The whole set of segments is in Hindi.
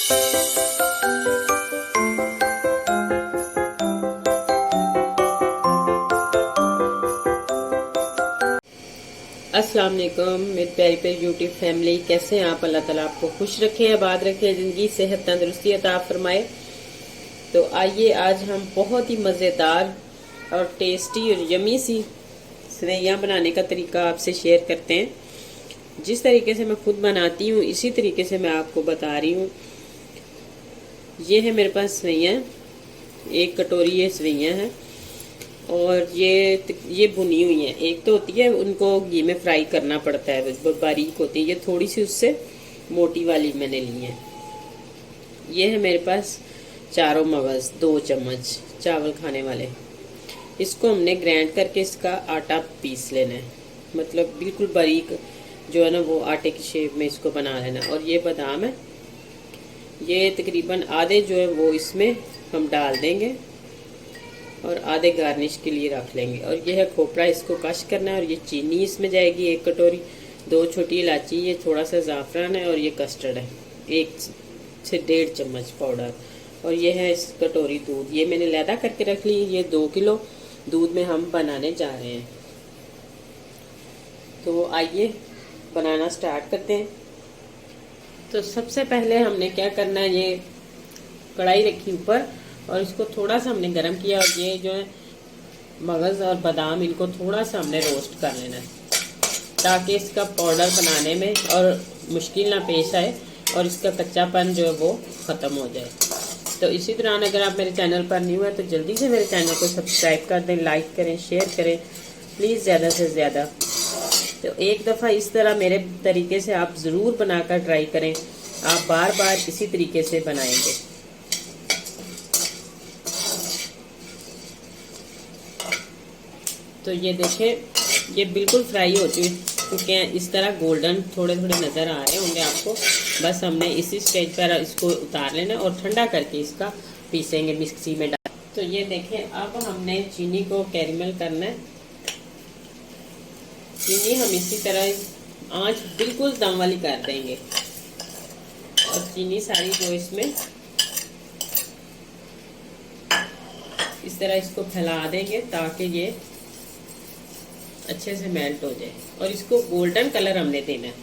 अस्सलाम वालेकुम मेरी प्यारी प्यारी यूट्यूब फैमिली, कैसे हैं आप? अल्लाह ताला आपको खुश रखे, आबाद रखे, जिंदगी सेहत तंदुरुस्ती अता फरमाए। तो आइए आज हम बहुत ही मज़ेदार और टेस्टी और यमी सी सेवइयां बनाने का तरीका आपसे शेयर करते हैं। जिस तरीके से मैं खुद बनाती हूँ इसी तरीके से मैं आपको बता रही हूँ। ये है मेरे पास सेवइयां, 1 कटोरी ये सेवइयां हैं और ये भुनी हुई है। एक तो होती है उनको घी में फ्राई करना पड़ता है, बहुत बारीक होती है। ये थोड़ी सी उससे मोटी वाली मैंने ली है। ये है मेरे पास चारों मगज, 2 चम्मच चावल खाने वाले। इसको हमने ग्राइंड करके इसका आटा पीस लेना है, मतलब बिल्कुल बारीक जो है ना वो आटे की शेप में इसको बना लेना। और ये बादाम है, ये तकरीबन आधे जो है वो इसमें हम डाल देंगे और आधे गार्निश के लिए रख लेंगे। और ये है खोपरा, इसको कश करना है। और ये चीनी इसमें जाएगी 1 कटोरी, 2 छोटी इलायची, ये थोड़ा सा ज़ाफ़रान है और ये कस्टर्ड है 1 से 1.5 चम्मच पाउडर। और ये है इस कटोरी दूध, ये मैंने लैदा करके रख ली। ये 2 किलो दूध में हम बनाने जा रहे हैं। तो आइए बनाना स्टार्ट करते हैं। तो सबसे पहले हमने क्या करना है, ये कढ़ाई रखी ऊपर और इसको थोड़ा सा हमने गरम किया। और ये जो है मगज़ और बादाम, इनको थोड़ा सा हमने रोस्ट कर लेना है ताकि इसका पाउडर बनाने में और मुश्किल ना पेश आए और इसका कच्चापन जो है वो ख़त्म हो जाए। तो इसी दौरान अगर आप मेरे चैनल पर न्यू है तो जल्दी से मेरे चैनल को सब्सक्राइब कर दें, लाइक करें, शेयर करें प्लीज़ ज़्यादा से ज़्यादा। तो एक दफ़ा इस तरह मेरे तरीके से आप ज़रूर बनाकर ट्राई करें, आप बार बार इसी तरीके से बनाएंगे। तो ये देखें, ये बिल्कुल फ्राई हो चुके हैं, इस तरह गोल्डन थोड़े थोड़े नज़र आ रहे होंगे आपको। बस हमने इसी स्टेज पर इसको उतार लेना और ठंडा करके इसका पीसेंगे मिक्सी में डाल। तो ये देखें, अब हमने चीनी को कैरेमल करना है। चीनी हम इसी तरह आंच बिल्कुल दम वाली कर देंगे और चीनी सारी जो इसमें इस तरह इसको फैला देंगे ताकि ये अच्छे से मेल्ट हो जाए। और इसको गोल्डन कलर हमने देना है,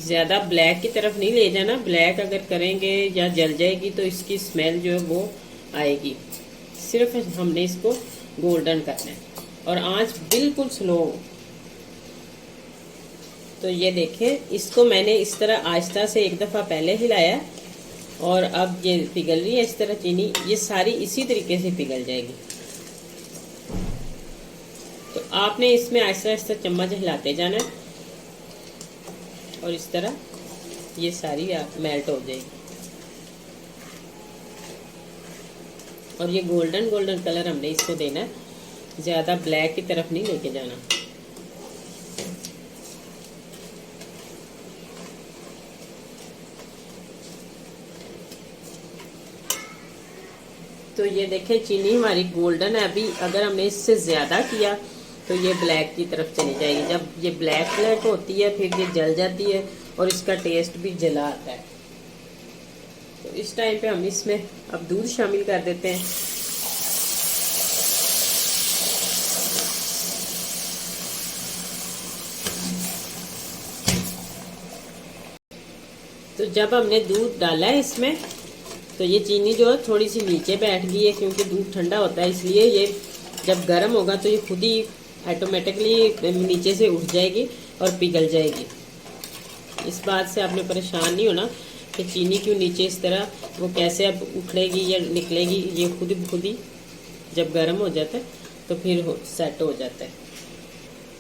ज़्यादा ब्लैक की तरफ नहीं ले जाना। ब्लैक अगर करेंगे या जल जाएगी तो इसकी स्मेल जो है वो आएगी। सिर्फ हमने इसको गोल्डन करना है और आंच बिल्कुल स्लो। तो ये देखें, इसको मैंने इस तरह आहिस्ता से एक दफ़ा पहले हिलाया और अब ये पिघल रही है इस तरह चीनी, ये सारी इसी तरीके से पिघल जाएगी। तो आपने इसमें आहिस्ता आहिस्ता चम्मच हिलाते जाना है और इस तरह ये सारी मेल्ट हो जाएगी। और ये गोल्डन गोल्डन कलर हमने इसको देना है, ज़्यादा ब्लैक की तरफ नहीं लेके जाना। तो ये देखें, चीनी हमारी गोल्डन है। अभी अगर हमने इससे ज़्यादा किया तो ये ब्लैक की तरफ चली जाएगी। जब ये ब्लैक ब्लैक होती है फिर ये जल जाती है और इसका टेस्ट भी जला आता है। तो इस टाइम पे हम इसमें अब दूध शामिल कर देते हैं। तो जब हमने दूध डाला है इसमें तो ये चीनी जो है थोड़ी सी नीचे बैठ गई है, क्योंकि दूध ठंडा होता है, इसलिए ये जब गर्म होगा तो ये खुद ही ऑटोमेटिकली नीचे से उठ जाएगी और पिघल जाएगी। इस बात से आपने परेशान नहीं होना कि चीनी क्यों नीचे इस तरह, वो कैसे अब उखड़ेगी या निकलेगी। ये खुद ही जब गर्म हो जाता है तो फिर सेट हो जाता है।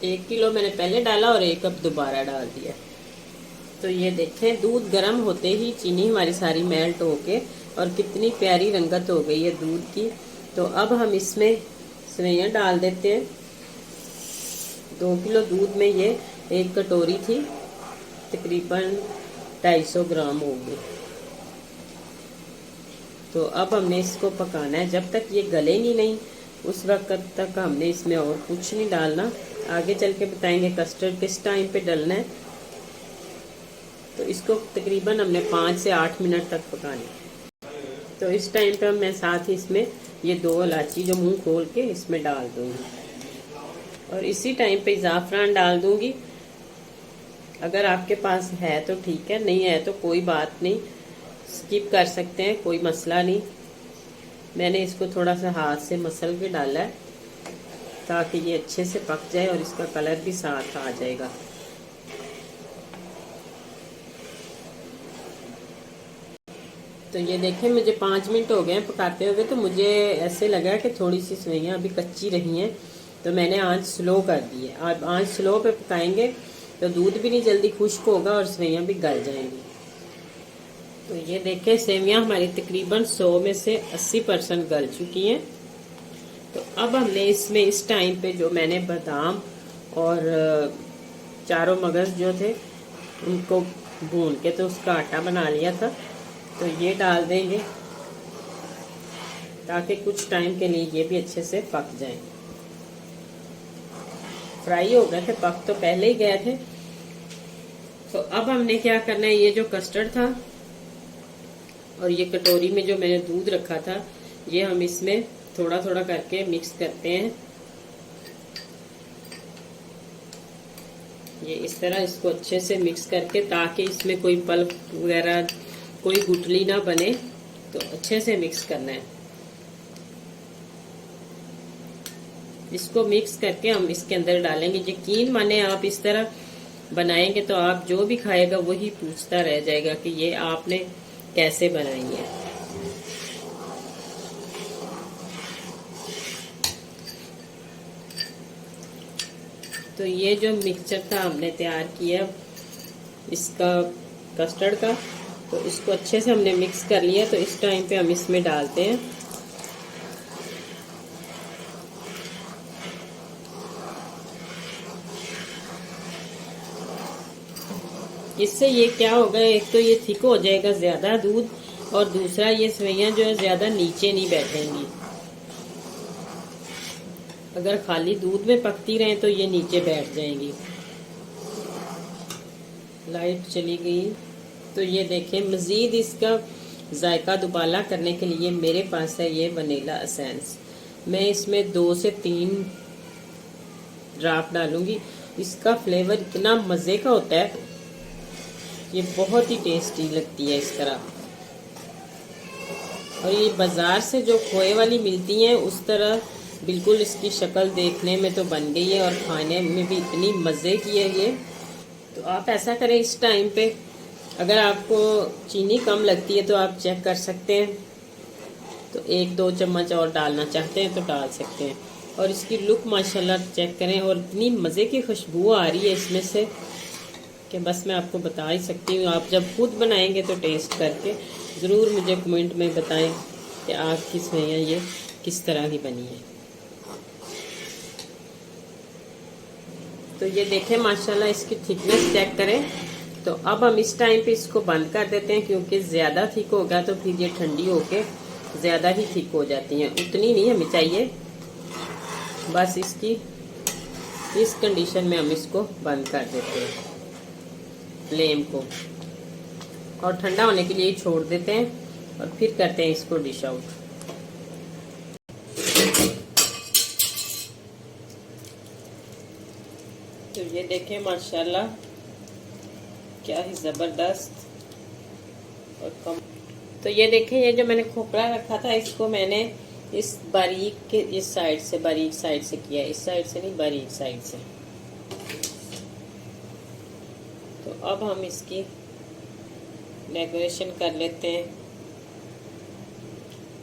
1 किलो मैंने पहले डाला और 1 कप दोबारा डाल दिया। तो ये देखें, दूध गर्म होते ही चीनी हमारी सारी मेल्ट होके और कितनी प्यारी रंगत हो गई है दूध की। तो अब हम इसमें सेवइयां डाल देते हैं। 2 किलो दूध में ये 1 कटोरी थी, तकरीबन 250 ग्राम होगी। तो अब हमने इसको पकाना है जब तक ये गलेंगी नहीं, उस वक्त तक हमने इसमें और कुछ नहीं डालना। आगे चल के बताएंगे कस्टर्ड किस टाइम पे डालना है। तो इसको तकरीबन हमने 5 से 8 मिनट तक पकाना है। तो इस टाइम पे मैं साथ ही इसमें ये 2 इलायची जो मुंह खोल के इसमें डाल दूंगी, और इसी टाइम पे ज़ाफ़रान डाल दूंगी। अगर आपके पास है तो ठीक है, नहीं है तो कोई बात नहीं, स्किप कर सकते हैं, कोई मसला नहीं। मैंने इसको थोड़ा सा हाथ से मसल के डाला है ताकि ये अच्छे से पक जाए और इसका कलर भी साथ आ जाएगा। तो ये देखें, मुझे 5 मिनट हो गए हैं पकाते हुए, तो मुझे ऐसे लगा कि थोड़ी सी सेवइयाँ अभी कच्ची रही हैं, तो मैंने आंच स्लो कर दी है। अब आंच स्लो पे पकाएंगे तो दूध भी नहीं जल्दी खुश्क होगा और सेवइयाँ भी गल जाएंगी। तो ये देखें, सेवइयाँ हमारी तकरीबन 100 में से 80% गल चुकी हैं। तो अब हमने इसमें इस टाइम पे जो मैंने बादाम और चारों मगज जो थे उनको भून के तो उसका आटा बना लिया था, तो ये डाल देंगे ताकि कुछ टाइम के लिए ये भी अच्छे से पक जाएं। फ्राई हो गए थे, पक तो पहले ही गए थे। तो अब हमने क्या करना है, ये जो कस्टर्ड था और ये कटोरी में जो मैंने दूध रखा था, ये हम इसमें थोड़ा थोड़ा करके मिक्स करते हैं। ये इस तरह इसको अच्छे से मिक्स करके, ताकि इसमें कोई पल्प वगैरह कोई गुठली ना बने, तो अच्छे से मिक्स करना है। इसको मिक्स करके हम इसके अंदर डालेंगे। यकीन माने आप इस तरह बनाएंगे तो आप जो भी खाएगा वही पूछता रह जाएगा कि ये आपने कैसे बनाई है। तो ये जो मिक्सचर था हमने तैयार किया इसका कस्टर्ड का, तो इसको अच्छे से हमने मिक्स कर लिया। तो इस टाइम पे हम इसमें डालते हैं इससे ये क्या होगा, एक तो ये थिक हो जाएगा ज़्यादा दूध, और दूसरा ये सेवइयाँ जो है ज़्यादा नीचे नहीं बैठेंगी। अगर खाली दूध में पकती रहे तो ये नीचे बैठ जाएंगी। लाइट चली गई। तो ये देखें, मज़ीद इसका जायका दुबाला करने के लिए मेरे पास है ये वनीला एसेंस। मैं इसमें 2 से 3 ड्रॉप डालूंगी। इसका फ्लेवर इतना मज़े का होता है, ये बहुत ही टेस्टी लगती है इस तरह। और ये बाज़ार से जो खोए वाली मिलती हैं उस तरह बिल्कुल इसकी शक्ल देखने में तो बन गई है और खाने में भी इतनी मज़े की है ये। तो आप ऐसा करें, इस टाइम पे अगर आपको चीनी कम लगती है तो आप चेक कर सकते हैं, तो 1-2 चम्मच और डालना चाहते हैं तो डाल सकते हैं। और इसकी लुक माशाल्लाह चेक करें, और इतनी मज़े की खुशबू आ रही है इसमें से कि बस मैं आपको बता ही सकती हूँ। आप जब खुद बनाएंगे तो टेस्ट करके ज़रूर मुझे कमेंट में बताएं कि आपकी सेवइयाँ ये किस तरह की बनी है। तो ये देखें माशाल्लाह, इसकी थिकनेस चेक करें। तो अब हम इस टाइम पे इसको बंद कर देते हैं, क्योंकि ज़्यादा थिक होगा तो फिर ये ठंडी होके ज़्यादा ही थिक हो जाती हैं। उतनी नहीं हमें चाहिए, बस इसकी इस कंडीशन में हम इसको बंद कर देते हैं फ्लेम को, और ठंडा होने के लिए छोड़ देते हैं और फिर करते हैं इसको डिश आउट। तो ये देखें माशाल्लाह क्या ही ज़बरदस्त और कम। तो ये देखें, ये जो मैंने खोपरा रखा था इसको मैंने इस बारीक के इस साइड से, बारीक साइड से किया, इस साइड से नहीं, बारीक साइड से। तो अब हम इसकी डेकोरेशन कर लेते हैं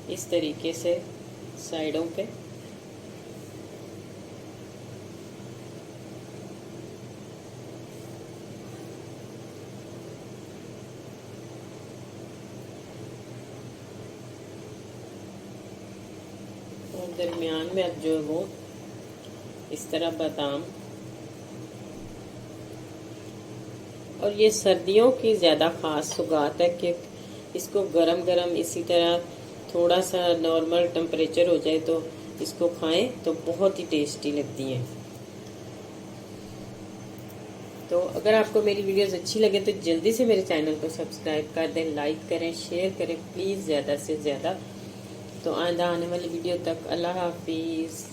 इस तरीके से साइडों पे। और दरमियान में अब जो है वो इस तरह बादाम। और ये सर्दियों की ज़्यादा ख़ास सौगात है कि इसको गरम गरम इसी तरह थोड़ा सा नॉर्मल टेम्परेचर हो जाए तो इसको खाएं तो बहुत ही टेस्टी लगती हैं। तो अगर आपको मेरी वीडियोस अच्छी लगे तो जल्दी से मेरे चैनल को सब्सक्राइब कर दें, लाइक करें, शेयर करें प्लीज़ ज़्यादा से ज़्यादा। तो आइंदा आने वाली वीडियो तक अल्लाह हाफिज़।